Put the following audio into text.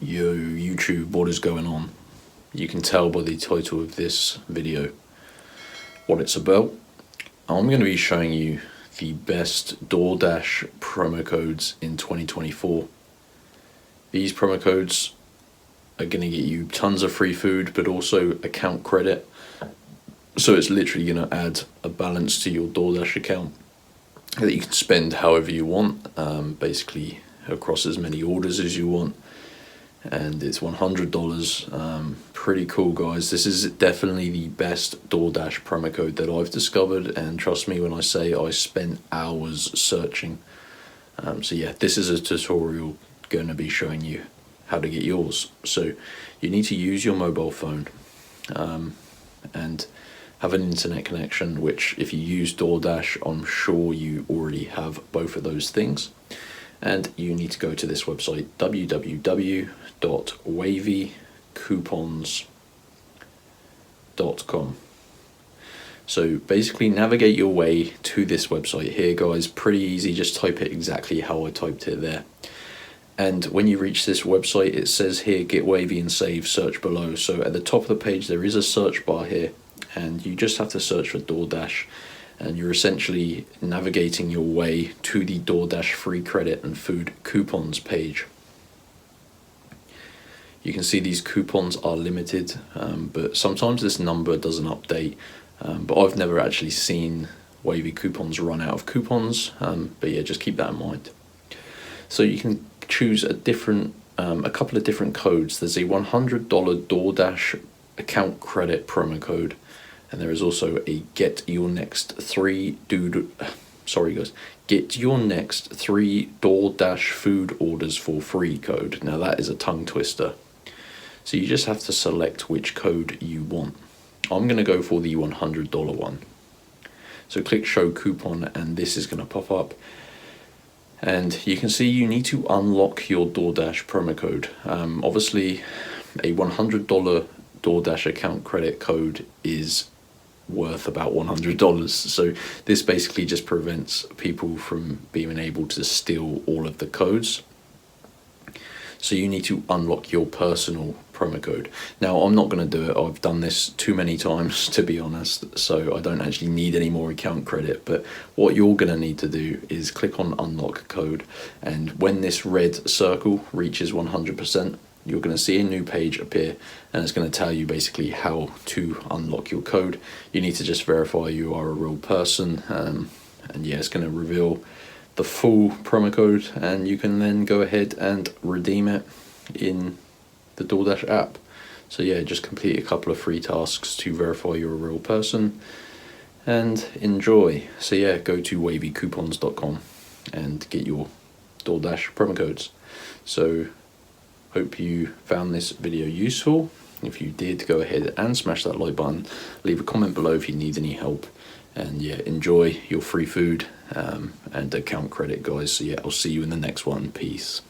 Yo, YouTube, what is going on? You can tell by the title of this video what it's about. I'm going to be showing you the best Doordash promo codes in 2024. These promo codes are going to get you tons of free food, but also account credit. So it's literally going to add a balance to your Doordash account that you can spend however you want, basically across as many orders as you want. And it's $100. Pretty cool, guys. This is definitely the best Doordash promo code that I've discovered, and trust me when I say I spent hours searching. So yeah, this is a tutorial going to be showing you how to get yours. So you need to use your mobile phone and have an internet connection, which if you use Doordash, I'm sure you already have both of those things. And you need to go to this website, www.wavycoupons.com. So basically navigate your way to this website here, guys. Pretty easy, just type it exactly how I typed it there. And when you reach this website, it says here, get wavy and save, search below. So at the top of the page, there is a search bar here, and you just have to search for Doordash. And you're essentially navigating your way to the Doordash free credit and food coupons page. You can see these coupons are limited, but sometimes this number doesn't update. But I've never actually seen wavy coupons run out of coupons. But yeah, just keep that in mind. So you can choose a couple of different codes. There's a $100 Doordash account credit promo code. And there is also a get your next three Doordash food orders for free code. Now that is a tongue twister. So you just have to select which code you want. I'm going to go for the $100 one. So click show coupon and this is going to pop up. And you can see you need to unlock your Doordash promo code. Obviously a $100 Doordash account credit code is worth about $100, so this basically just prevents people from being able to steal all of the codes. So you need to unlock your personal promo code. Now I'm not going to do it, I've done this too many times to be honest, so I don't actually need any more account credit. But what you're going to need to do is click on unlock code, and when this red circle reaches 100%, you're going to see a new page appear, and it's going to tell you basically how to unlock your code. You need to just verify you are a real person, and yeah, it's going to reveal the full promo code, and you can then go ahead and redeem it in the Doordash app. So yeah, just complete a couple of free tasks to verify you're a real person and enjoy. So yeah, go to wavycoupons.com and get your Doordash promo codes. So hope you found this video useful. If you did, go ahead and smash that like button. Leave a comment below if you need any help. And yeah, enjoy your free food and account credit, guys. So yeah, I'll see you in the next one. Peace.